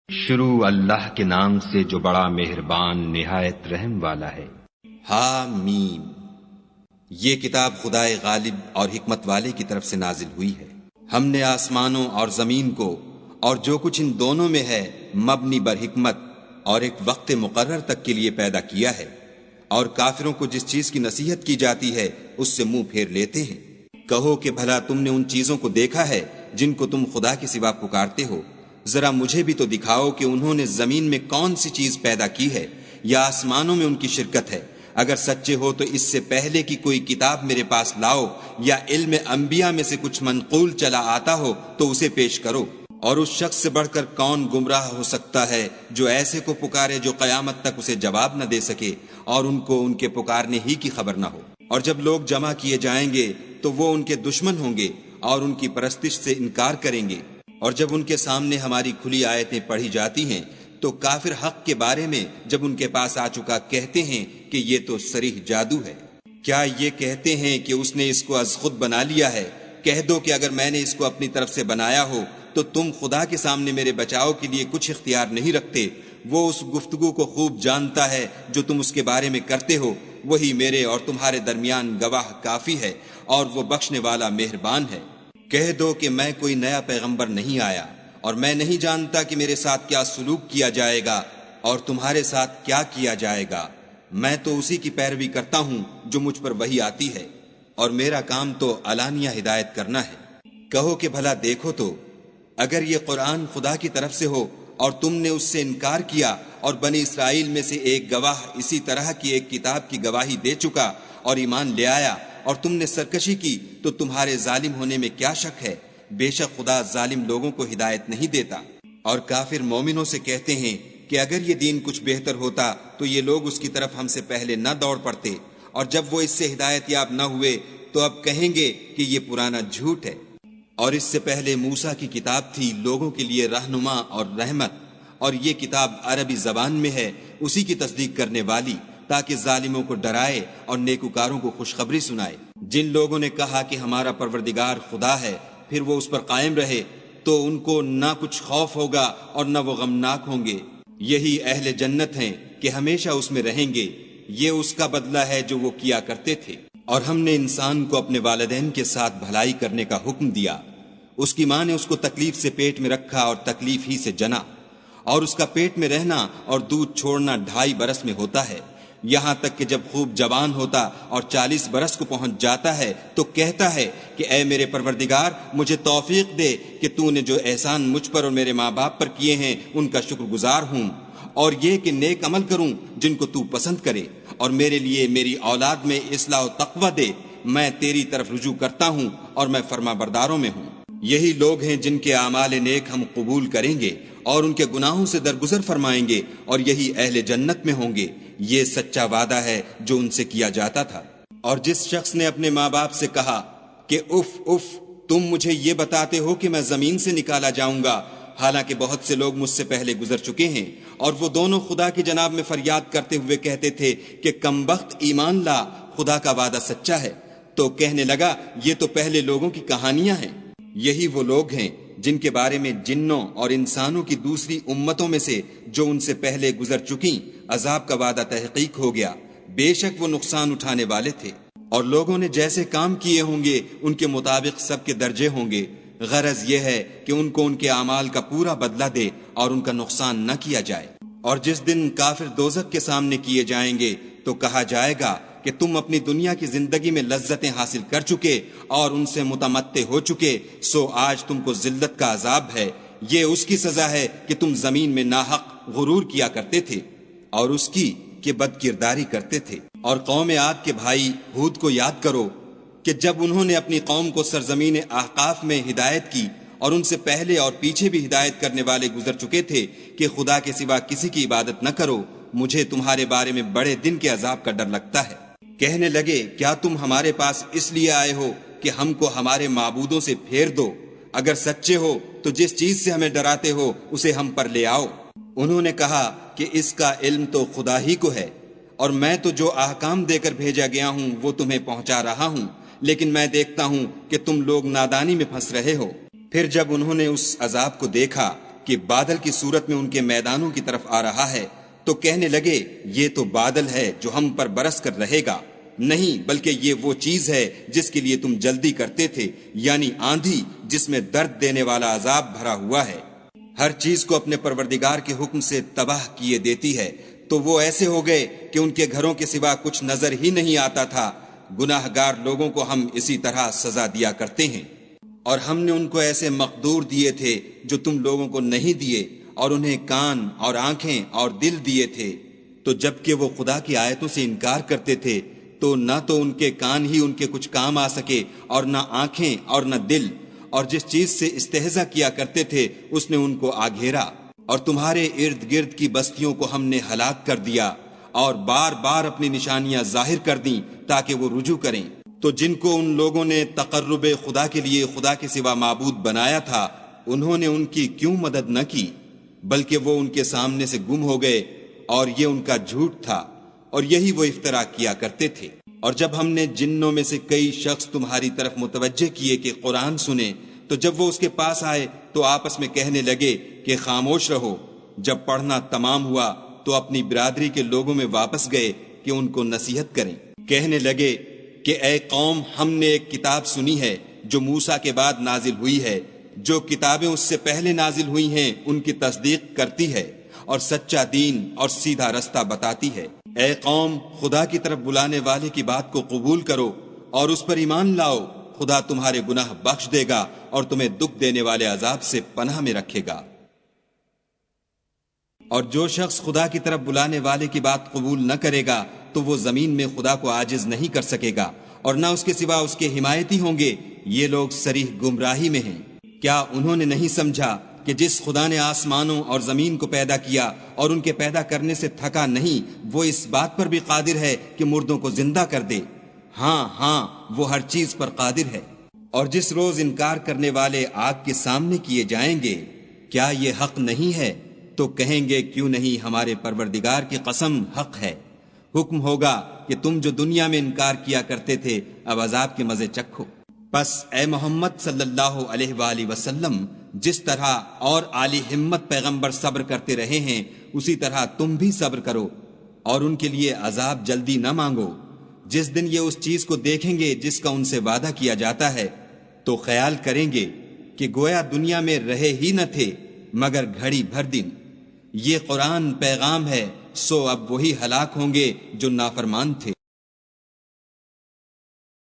شروع اللہ کے نام سے جو بڑا مہربان نہایت رحم والا ہے۔ حامیم، یہ کتاب خدائے غالب اور حکمت والے کی طرف سے نازل ہوئی ہے۔ ہم نے آسمانوں اور زمین کو اور جو کچھ ان دونوں میں ہے مبنی بر حکمت اور ایک وقت مقرر تک کے لیے پیدا کیا ہے، اور کافروں کو جس چیز کی نصیحت کی جاتی ہے اس سے منہ پھیر لیتے ہیں۔ کہو کہ بھلا تم نے ان چیزوں کو دیکھا ہے جن کو تم خدا کے سوا پکارتے ہو؟ ذرا مجھے بھی تو دکھاؤ کہ انہوں نے زمین میں کون سی چیز پیدا کی ہے یا آسمانوں میں ان کی شرکت ہے۔ اگر سچے ہو تو اس سے پہلے کی کوئی کتاب میرے پاس لاؤ، یا علم انبیاء میں سے کچھ منقول چلا آتا ہو تو اسے پیش کرو۔ اور اس شخص سے بڑھ کر کون گمراہ ہو سکتا ہے جو ایسے کو پکارے جو قیامت تک اسے جواب نہ دے سکے اور ان کو ان کے پکارنے ہی کی خبر نہ ہو۔ اور جب لوگ جمع کیے جائیں گے تو وہ ان کے دشمن ہوں گے اور ان کی پرستش سے انکار کریں گے۔ اور جب ان کے سامنے ہماری کھلی آیتیں پڑھی جاتی ہیں تو کافر حق کے بارے میں جب ان کے پاس آ چکا کہتے ہیں کہ یہ تو صریح جادو ہے۔ کیا یہ کہتے ہیں کہ اس نے اس کو از خود بنا لیا ہے؟ کہہ دو کہ اگر میں نے اس کو اپنی طرف سے بنایا ہو تو تم خدا کے سامنے میرے بچاؤ کے لیے کچھ اختیار نہیں رکھتے۔ وہ اس گفتگو کو خوب جانتا ہے جو تم اس کے بارے میں کرتے ہو، وہی میرے اور تمہارے درمیان گواہ کافی ہے، اور وہ بخشنے والا مہربان ہے۔ کہہ دو کہ میں کوئی نیا پیغمبر نہیں آیا، اور میں نہیں جانتا کہ میرے ساتھ کیا سلوک کیا جائے گا اور تمہارے ساتھ کیا کیا جائے گا۔ میں تو اسی کی پیروی کرتا ہوں جو مجھ پر وحی آتی ہے، اور میرا کام تو علانیہ ہدایت کرنا ہے۔ کہو کہ بھلا دیکھو تو، اگر یہ قرآن خدا کی طرف سے ہو اور تم نے اس سے انکار کیا، اور بنی اسرائیل میں سے ایک گواہ اسی طرح کی ایک کتاب کی گواہی دے چکا اور ایمان لے آیا، اور تم نے سرکشی کی، تو تمہارے ظالم ہونے میں کیا شک ہے؟ بے شک خدا ظالم لوگوں کو ہدایت نہیں دیتا۔ اور کافر مومنوں سے کہتے ہیں کہ اگر یہ دین کچھ بہتر ہوتا تو یہ لوگ اس کی طرف ہم سے پہلے نہ دوڑ پڑتے، اور جب وہ اس سے ہدایت یاب نہ ہوئے تو اب کہیں گے کہ یہ پرانا جھوٹ ہے۔ اور اس سے پہلے موسیٰ کی کتاب تھی لوگوں کے لیے رہنما اور رحمت، اور یہ کتاب عربی زبان میں ہے اسی کی تصدیق کرنے والی، تاکہ ظالموں کو ڈرائے اور نیکوکاروں کو خوشخبری سنائے۔ جن لوگوں نے کہا کہ ہمارا پروردگار خدا ہے، پھر وہ اس پر قائم رہے، تو ان کو نہ کچھ خوف ہوگا اور نہ وہ غمناک ہوں گے۔ یہی اہل جنت ہیں کہ ہمیشہ اس میں رہیں گے، یہ اس کا بدلہ ہے جو وہ کیا کرتے تھے۔ اور ہم نے انسان کو اپنے والدین کے ساتھ بھلائی کرنے کا حکم دیا۔ اس کی ماں نے اس کو تکلیف سے پیٹ میں رکھا اور تکلیف ہی سے جنا، اور اس کا پیٹ میں رہنا اور دودھ چھوڑنا 2.5 برس میں ہوتا ہے، یہاں تک کہ جب خوب جوان ہوتا اور 40 برس کو پہنچ جاتا ہے تو کہتا ہے کہ اے میرے پروردگار، مجھے توفیق دے کہ تو نے جو احسان مجھ پر اور میرے ماں باپ پر کیے ہیں ان کا شکر گزار ہوں، اور یہ کہ نیک عمل کروں جن کو تو پسند کرے، اور میرے لیے میری اولاد میں اصلاح و تقوی دے۔ میں تیری طرف رجوع کرتا ہوں اور میں فرما برداروں میں ہوں۔ یہی لوگ ہیں جن کے اعمال نیک ہم قبول کریں گے اور ان کے گناہوں سے درگزر فرمائیں گے، اور یہی اہل جنت میں ہوں گے۔ یہ سچا وعدہ ہے جو ان سے کیا جاتا تھا۔ اور جس شخص نے اپنے ماں باپ سے کہا کہ اف اف، تم مجھے یہ بتاتے ہو کہ میں زمین سے نکالا جاؤں گا، حالانکہ بہت سے لوگ مجھ سے پہلے گزر چکے ہیں، اور وہ دونوں خدا کی جناب میں فریاد کرتے ہوئے کہتے تھے کہ کمبخت ایمان لا، خدا کا وعدہ سچا ہے، تو کہنے لگا یہ تو پہلے لوگوں کی کہانیاں ہیں۔ یہی وہ لوگ ہیں جن کے بارے میں جنوں اور انسانوں کی دوسری امتوں میں سے جو ان سے پہلے گزر چکیں عذاب کا وعدہ تحقیق ہو گیا، بے شک وہ نقصان اٹھانے والے تھے۔ اور لوگوں نے جیسے کام کیے ہوں گے ان کے مطابق سب کے درجے ہوں گے۔ غرض یہ ہے کہ ان کو ان کے اعمال کا پورا بدلہ دے اور ان کا نقصان نہ کیا جائے۔ اور جس دن کافر دوزخ کے سامنے کیے جائیں گے تو کہا جائے گا کہ تم اپنی دنیا کی زندگی میں لذتیں حاصل کر چکے اور ان سے متمتع ہو چکے، سو آج تم کو ذلت کا عذاب ہے۔ یہ اس کی سزا ہے کہ تم زمین میں ناحق غرور کیا کرتے تھے، اور اس کی کہ بد کرداری کرتے تھے۔ اور قوم عاد کے بھائی ہود کو یاد کرو کہ جب انہوں نے اپنی قوم کو سرزمین احقاف میں ہدایت کی، اور ان سے پہلے اور پیچھے بھی ہدایت کرنے والے گزر چکے تھے کہ خدا کے سوا کسی کی عبادت نہ کرو، مجھے تمہارے بارے میں بڑے دن کے عذاب کا ڈر لگتا ہے۔ کہنے لگے کیا تم ہمارے پاس اس لیے آئے ہو کہ ہم کو ہمارے معبودوں سے پھیر دو؟ اگر سچے ہو تو جس چیز سے ہمیں ڈراتے ہو اسے ہم پر لے آؤ۔ انہوں نے کہا کہ اس کا علم تو خدا ہی کو ہے، اور میں تو جو احکام دے کر بھیجا گیا ہوں وہ تمہیں پہنچا رہا ہوں، لیکن میں دیکھتا ہوں کہ تم لوگ نادانی میں پھنس رہے ہو۔ پھر جب انہوں نے اس عذاب کو دیکھا کہ بادل کی صورت میں ان کے میدانوں کی طرف آ رہا ہے تو کہنے لگے یہ تو بادل ہے جو ہم پر برس کر رہے گا، نہیں بلکہ یہ وہ چیز ہے جس کے لیے تم جلدی کرتے تھے، یعنی آندھی جس میں درد دینے والا عذاب بھرا ہوا ہے۔ ہر چیز کو اپنے پروردگار کے حکم سے تباہ کیے دیتی ہے، تو وہ ایسے ہو گئے کہ ان کے گھروں کے سوا کچھ نظر ہی نہیں آتا تھا۔ گناہ گار لوگوں کو ہم اسی طرح سزا دیا کرتے ہیں، اور ہم نے ان کو ایسے مقدور دیے تھے جو تم لوگوں کو نہیں دیے، اور انہیں کان اور آنکھیں اور دل دیے تھے، تو جب کہ وہ خدا کی آیتوں سے انکار کرتے تھے تو نہ تو ان کے کان ہی ان کے کچھ کام آ سکے اور نہ آنکھیں اور نہ دل، اور جس چیز سے استہزا کیا کرتے تھے اس نے ان کو آ گھیرا، اور تمہارے ارد گرد کی بستیوں کو ہم نے ہلاک کر دیا اور بار بار اپنی نشانیاں ظاہر کر دیں تاکہ وہ رجوع کریں۔ تو جن کو ان لوگوں نے تقرب خدا کے لیے خدا کے سوا معبود بنایا تھا، انہوں نے ان کی کیوں مدد نہ کی، بلکہ وہ ان کے سامنے سے گم ہو گئے، اور یہ ان کا جھوٹ تھا، اور یہی وہ افترا کیا کرتے تھے۔ اور جب ہم نے جنوں میں سے کئی شخص تمہاری طرف متوجہ کیے کہ قرآن سنیں، تو جب وہ اس کے پاس آئے تو آپس میں کہنے لگے کہ خاموش رہو۔ جب پڑھنا تمام ہوا تو اپنی برادری کے لوگوں میں واپس گئے کہ ان کو نصیحت کریں۔ کہنے لگے کہ اے قوم، ہم نے ایک کتاب سنی ہے جو موسیٰ کے بعد نازل ہوئی ہے، جو کتابیں اس سے پہلے نازل ہوئی ہیں ان کی تصدیق کرتی ہے اور سچا دین اور سیدھا رستہ بتاتی ہے۔ اے قوم، خدا کی طرف بلانے والے کی بات کو قبول کرو اور اس پر ایمان لاؤ، خدا تمہارے گناہ بخش دے گا اور تمہیں دکھ دینے والے عذاب سے پناہ میں رکھے گا۔ اور جو شخص خدا کی طرف بلانے والے کی بات قبول نہ کرے گا تو وہ زمین میں خدا کو عاجز نہیں کر سکے گا، اور نہ اس کے سوا اس کے حمایتی ہوں گے۔ یہ لوگ صریح گمراہی میں ہیں۔ کیا انہوں نے نہیں سمجھا کہ جس خدا نے آسمانوں اور زمین کو پیدا کیا اور ان کے پیدا کرنے سے تھکا نہیں، وہ اس بات پر بھی قادر ہے کہ مردوں کو زندہ کر دے؟ ہاں وہ ہر چیز پر قادر ہے۔ اور جس روز انکار کرنے والے آگ کے سامنے کیے جائیں گے، کیا یہ حق نہیں ہے؟ تو کہیں گے کیوں نہیں، ہمارے پروردگار کی قسم حق ہے۔ حکم ہوگا کہ تم جو دنیا میں انکار کیا کرتے تھے اب عذاب کے مزے چکھو۔ پس اے محمد صلی اللہ علیہ وآلہ وسلم، جس طرح اور عالی ہمت پیغمبر صبر کرتے رہے ہیں اسی طرح تم بھی صبر کرو، اور ان کے لیے عذاب جلدی نہ مانگو۔ جس دن یہ اس چیز کو دیکھیں گے جس کا ان سے وعدہ کیا جاتا ہے تو خیال کریں گے کہ گویا دنیا میں رہے ہی نہ تھے مگر گھڑی بھر دن۔ یہ قرآن پیغام ہے، سو اب وہی ہلاک ہوں گے جو نافرمان تھے۔